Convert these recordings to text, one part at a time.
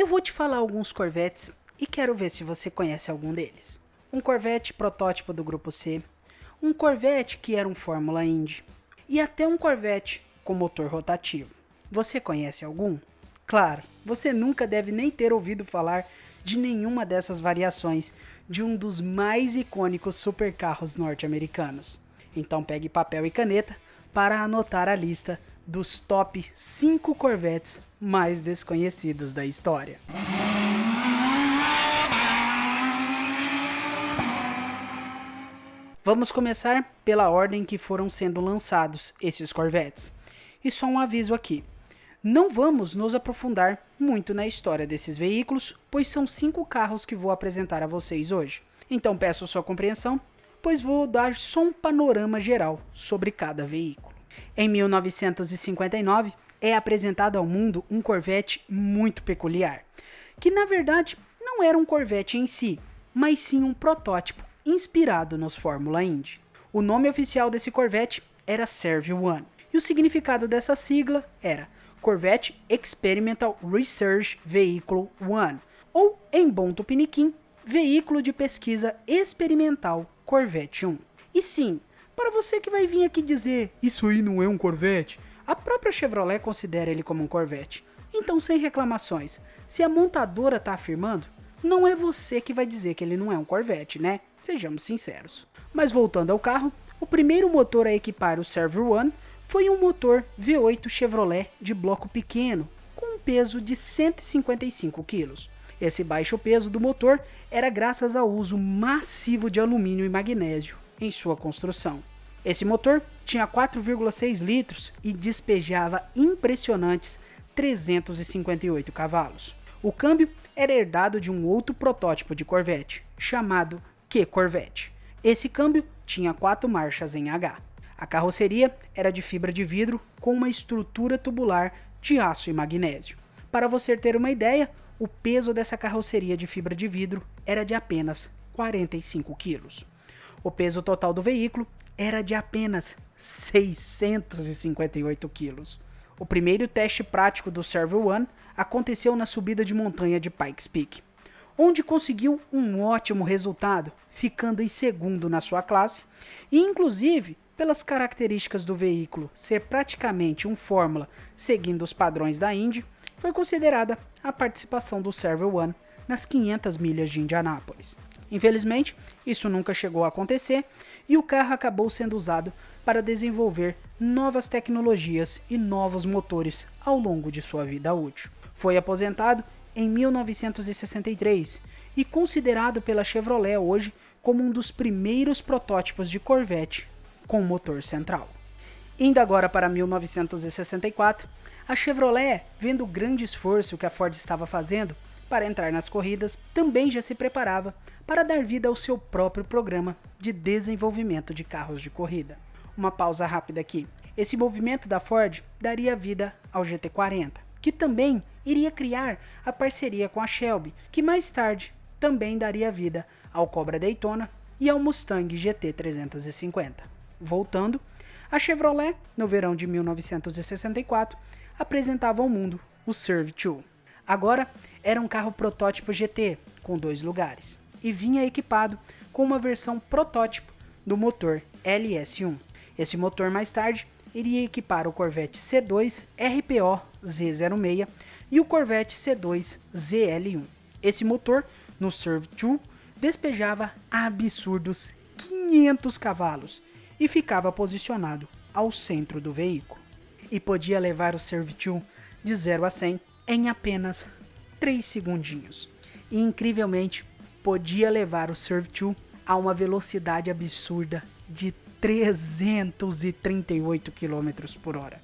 Eu vou te falar alguns Corvettes e quero ver se você conhece algum deles. Um Corvette protótipo do Grupo C, um Corvette que era um Fórmula Indy e até um Corvette com motor rotativo. Você conhece algum? Claro, você nunca deve nem ter ouvido falar de nenhuma dessas variações de um dos mais icônicos supercarros norte-americanos. Então pegue papel e caneta para anotar a lista dos top 5 Corvettes mais desconhecidos da história. Vamos começar pela ordem que foram sendo lançados esses Corvettes. E só um aviso aqui. Não vamos nos aprofundar muito na história desses veículos, pois são 5 carros que vou apresentar a vocês hoje. Então peço sua compreensão, pois vou dar só um panorama geral sobre cada veículo. Em 1959, é apresentado ao mundo um Corvette muito peculiar, que na verdade não era um Corvette em si, mas sim um protótipo inspirado nos Fórmula Indy. O nome oficial desse Corvette era Serv 1, e o significado dessa sigla era Corvette Experimental Research Vehicle 1, ou em bom tupiniquim, Veículo de Pesquisa Experimental Corvette 1. E sim, para você que vai vir aqui dizer, isso aí não é um Corvette, a própria Chevrolet considera ele como um Corvette. Então, sem reclamações, se a montadora está afirmando, não é você que vai dizer que ele não é um Corvette, né? Sejamos sinceros. Mas voltando ao carro, o primeiro motor a equipar o Serv 1 foi um motor V8 Chevrolet de bloco pequeno, com um peso de 155 kg. Esse baixo peso do motor era graças ao uso massivo de alumínio e magnésio em sua construção. Esse motor tinha 4,6 litros e despejava impressionantes 358 cavalos. O câmbio era herdado de um outro protótipo de Corvette, chamado Q-Corvette. Esse câmbio tinha 4 marchas em H. A carroceria era de fibra de vidro com uma estrutura tubular de aço e magnésio. Para você ter uma ideia, o peso dessa carroceria de fibra de vidro era de apenas 45 quilos. O peso total do veículo era de apenas 658 quilos. O primeiro teste prático do Serv 1 aconteceu na subida de montanha de Pikes Peak, onde conseguiu um ótimo resultado, ficando em segundo na sua classe, e inclusive, pelas características do veículo ser praticamente um Fórmula seguindo os padrões da Indy, foi considerada a participação do Serv 1 nas 500 milhas de Indianápolis. Infelizmente, isso nunca chegou a acontecer e o carro acabou sendo usado para desenvolver novas tecnologias e novos motores ao longo de sua vida útil. Foi aposentado em 1963 e considerado pela Chevrolet hoje como um dos primeiros protótipos de Corvette com motor central. Indo agora para 1964, a Chevrolet, vendo o grande esforço que a Ford estava fazendo para entrar nas corridas, também já se preparava para dar vida ao seu próprio programa de desenvolvimento de carros de corrida. Uma pausa rápida aqui. Esse movimento da Ford daria vida ao GT40, que também iria criar a parceria com a Shelby, que mais tarde também daria vida ao Cobra Daytona e ao Mustang GT350. Voltando, a Chevrolet, no verão de 1964, apresentava ao mundo o Serv 2. Agora era um carro protótipo GT com 2 lugares e vinha equipado com uma versão protótipo do motor LS1. Esse motor mais tarde iria equipar o Corvette C2 RPO Z06 e o Corvette C2 ZL1. Esse motor, no Serv 2, despejava absurdos 500 cavalos e ficava posicionado ao centro do veículo. E podia levar o Serv 2 de 0 a 100 em apenas 3 segundinhos. E incrivelmente, podia levar o Serv 2 a uma velocidade absurda de 338 km por hora.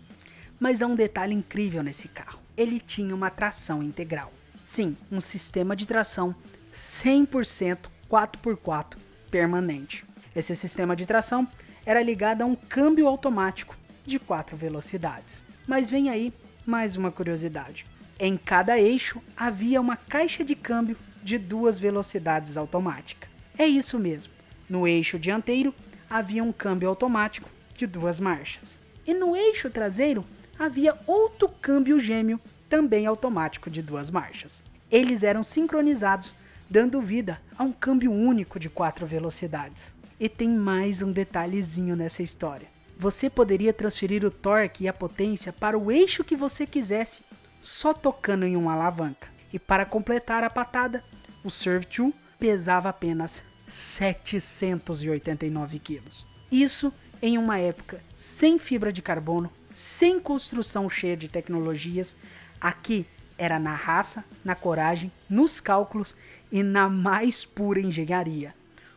Mas há um detalhe incrível nesse carro. Ele tinha uma tração integral. Sim, um sistema de tração 100% 4x4 permanente. Esse sistema de tração era ligado a um câmbio automático de 4 velocidades. Mas vem aí mais uma curiosidade. Em cada eixo havia uma caixa de câmbio de 2 velocidades automática. É isso mesmo. No eixo dianteiro havia um câmbio automático de 2 marchas. E no eixo traseiro havia outro câmbio gêmeo, também automático de 2 marchas. Eles eram sincronizados, dando vida a um câmbio único de 4 velocidades. E tem mais um detalhezinho nessa história. Você poderia transferir o torque e a potência para o eixo que você quisesse, só tocando em uma alavanca. E para completar a patada, o Serve 2 pesava apenas 789 quilos. Isso em uma época sem fibra de carbono, sem construção cheia de tecnologias. Aqui era na raça, na coragem, nos cálculos e na mais pura engenharia.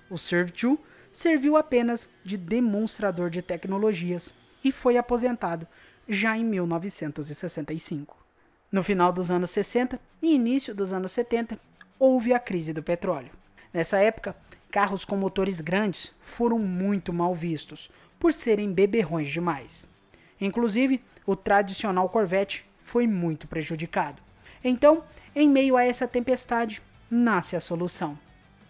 O Serve 2 serviu apenas de demonstrador de tecnologias e foi aposentado já em 1965. No final dos anos 60 e início dos anos 70, houve a crise do petróleo. Nessa época, carros com motores grandes foram muito mal vistos, por serem beberrões demais. Inclusive, o tradicional Corvette foi muito prejudicado. Então, em meio a essa tempestade, nasce a solução.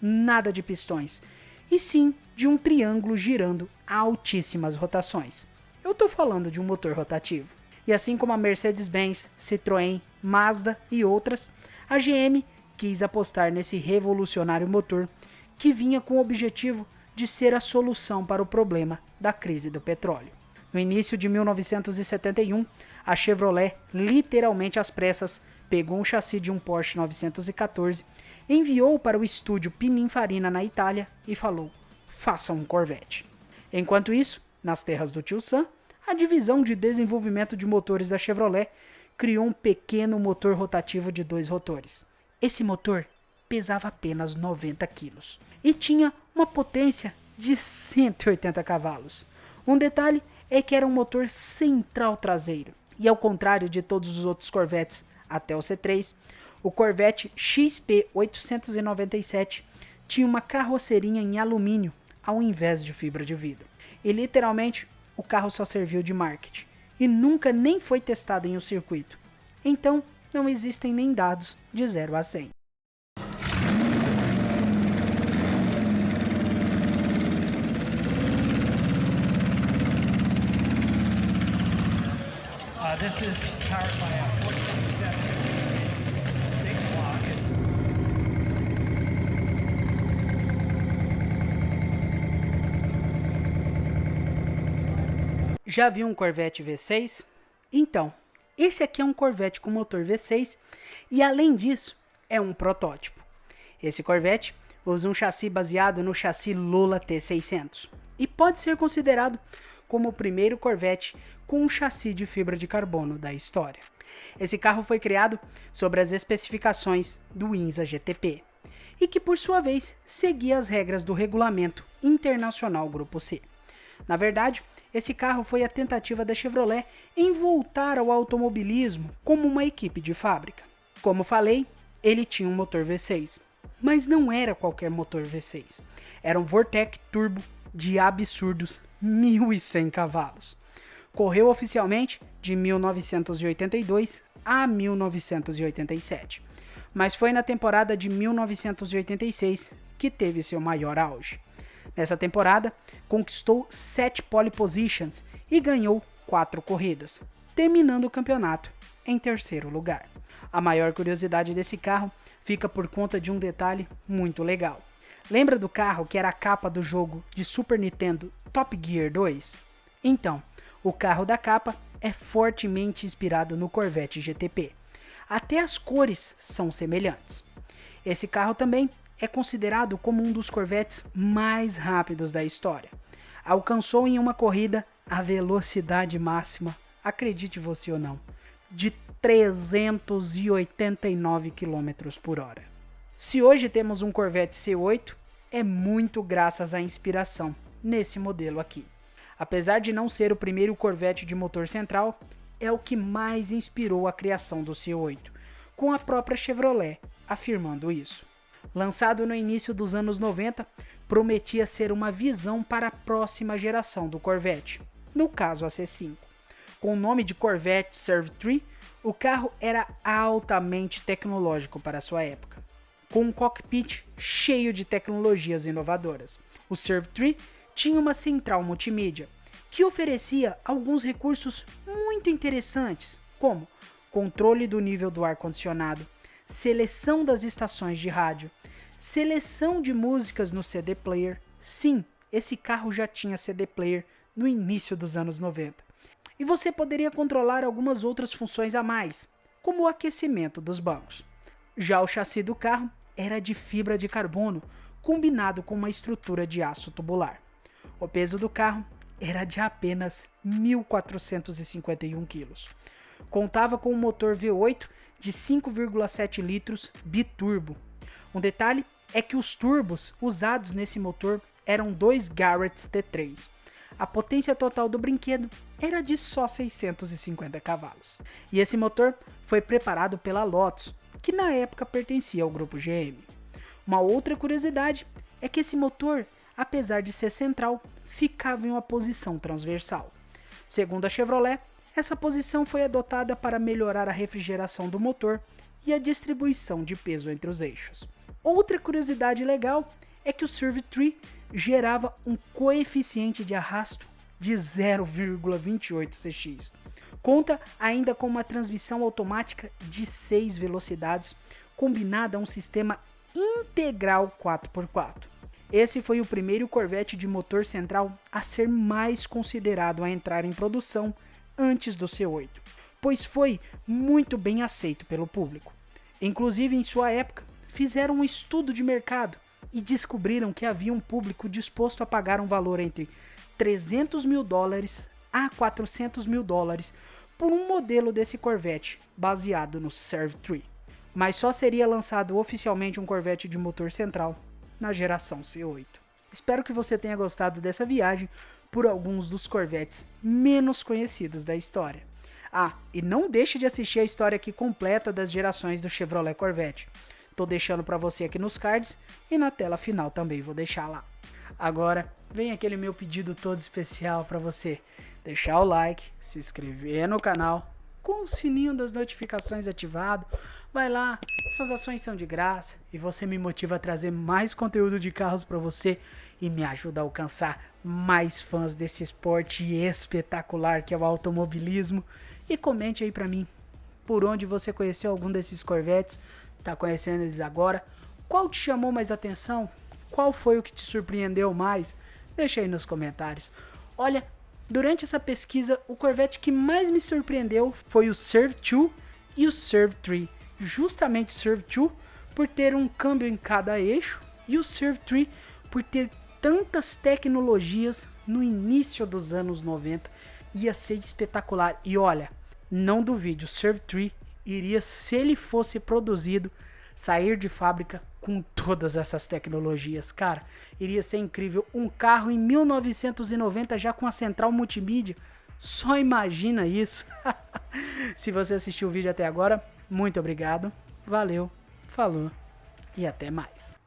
Nada de pistões, e sim de um triângulo girando a altíssimas rotações. Eu estou falando de um motor rotativo. E assim como a Mercedes-Benz, Citroën, Mazda e outras, a GM quis apostar nesse revolucionário motor que vinha com o objetivo de ser a solução para o problema da crise do petróleo. No início de 1971, a Chevrolet, literalmente às pressas, pegou um chassi de um Porsche 914, enviou para o estúdio Pininfarina na Itália e falou: faça um Corvette. Enquanto isso, nas terras do tio Sam, a divisão de desenvolvimento de motores da Chevrolet criou um pequeno motor rotativo de 2 rotores. Esse motor pesava apenas 90 quilos e tinha uma potência de 180 cavalos. Um detalhe é que era um motor central traseiro, e ao contrário de todos os outros Corvettes até o C3, o Corvette XP 897 tinha uma carrocerinha em alumínio ao invés de fibra de vidro. E literalmente, o carro só serviu de marketing e nunca nem foi testado em um circuito. Então, não existem nem dados de 0 a 100. This is powered by a 477 big block. Já viu um Corvette V6? Então, esse aqui é um Corvette com motor V6 e além disso, é um protótipo. Esse Corvette usa um chassi baseado no chassi Lola T600 e pode ser considerado como o primeiro Corvette com um chassi de fibra de carbono da história. Esse carro foi criado sobre as especificações do INSA GTP e que, por sua vez, seguia as regras do Regulamento Internacional Grupo C. Na verdade, esse carro foi a tentativa da Chevrolet em voltar ao automobilismo como uma equipe de fábrica. Como falei, ele tinha um motor V6, mas não era qualquer motor V6. Era um Vortec Turbo de absurdos 1.100 cavalos. Correu oficialmente de 1982 a 1987, mas foi na temporada de 1986 que teve seu maior auge. Nessa temporada, conquistou 7 pole positions e ganhou 4 corridas, terminando o campeonato em terceiro lugar. A maior curiosidade desse carro fica por conta de um detalhe muito legal. Lembra do carro que era a capa do jogo de Super Nintendo Top Gear 2? Então, o carro da capa é fortemente inspirado no Corvette GTP. Até as cores são semelhantes. Esse carro também é considerado como um dos Corvettes mais rápidos da história. Alcançou em uma corrida a velocidade máxima, acredite você ou não, de 389 km por hora. Se hoje temos um Corvette C8, é muito graças à inspiração nesse modelo aqui. Apesar de não ser o primeiro Corvette de motor central, é o que mais inspirou a criação do C8, com a própria Chevrolet afirmando isso. Lançado no início dos anos 90, prometia ser uma visão para a próxima geração do Corvette, no caso a C5. Com o nome de Corvette Serve 3, o carro era altamente tecnológico para sua época, com um cockpit cheio de tecnologias inovadoras. O Serve 3 tinha uma central multimídia, que oferecia alguns recursos muito interessantes, como controle do nível do ar-condicionado, seleção das estações de rádio, seleção de músicas no CD player. Sim, esse carro já tinha CD player no início dos anos 90. E você poderia controlar algumas outras funções a mais, como o aquecimento dos bancos. Já o chassi do carro era de fibra de carbono, combinado com uma estrutura de aço tubular. O peso do carro era de apenas 1.451 kg. Contava com um motor V8 de 5,7 litros biturbo. Um detalhe é que os turbos usados nesse motor eram 2 Garrett T3. A potência total do brinquedo era de só 650 cavalos. E esse motor foi preparado pela Lotus, que na época pertencia ao grupo GM. Uma outra curiosidade é que esse motor, apesar de ser central, ficava em uma posição transversal. Segundo a Chevrolet, essa posição foi adotada para melhorar a refrigeração do motor e a distribuição de peso entre os eixos. Outra curiosidade legal é que o Serv-Tree gerava um coeficiente de arrasto de 0,28 cx. Conta ainda com uma transmissão automática de 6 velocidades, combinada a um sistema integral 4x4. Esse foi o primeiro Corvette de motor central a ser mais considerado a entrar em produção antes do C8, pois foi muito bem aceito pelo público. Inclusive, em sua época, fizeram um estudo de mercado e descobriram que havia um público disposto a pagar um valor entre $300 mil a $400 mil por um modelo desse Corvette baseado no Serv-Tree. Mas só seria lançado oficialmente um Corvette de motor central na geração C8. Espero que você tenha gostado dessa viagem por alguns dos Corvettes menos conhecidos da história. Ah, e não deixe de assistir a história aqui completa das gerações do Chevrolet Corvette. Tô deixando para você aqui nos cards e na tela final também vou deixar lá. Agora, vem aquele meu pedido todo especial para você deixar o like, se inscrever no canal, com o sininho das notificações ativado. Vai lá, essas ações são de graça e você me motiva a trazer mais conteúdo de carros para você e me ajuda a alcançar mais fãs desse esporte espetacular que é o automobilismo. E comente aí para mim, por onde você conheceu algum desses Corvettes, tá conhecendo eles agora, qual te chamou mais atenção, qual foi o que te surpreendeu mais, deixa aí nos comentários. Olha, durante essa pesquisa, o Corvette que mais me surpreendeu foi o Serv-2 e o Serv-Tree. Justamente o Serv-2 por ter um câmbio em cada eixo e o Serv-Tree por ter tantas tecnologias no início dos anos 90. Ia ser espetacular. E olha, não duvide, o Serv-Tree iria, se ele fosse produzido, sair de fábrica com todas essas tecnologias. Cara, iria ser incrível. Um carro em 1990 já com a central multimídia. Só imagina isso. Se você assistiu o vídeo até agora, muito obrigado. Valeu, falou e até mais.